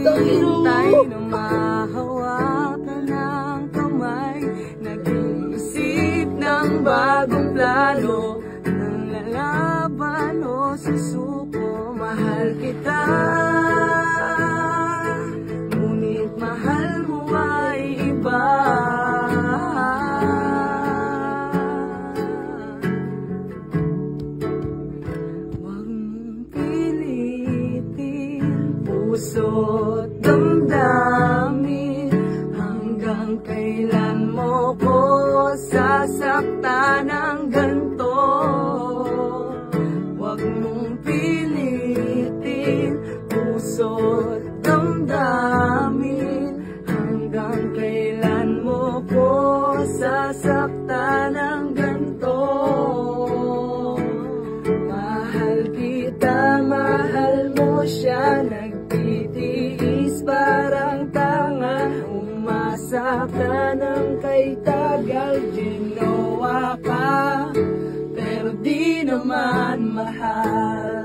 naghihintay na mahawakan ng kamay, nag-iisip ng bagong plano, ng lalaban o susuko. Mahal kita, ngunit mahal mo ay iba. Huwag mong pilitin puso't damdamin, hanggang kailan mo ko sasaktan ng ganito. Huwag mong pilitin puso't damdamin, hanggang kailan mo ko sasaktan ng ganito. Mahal kita, mahal mo siya, nagtitiis parang tanga, umasa ka ng kay tagal, ginawa ka pero di naman mahal.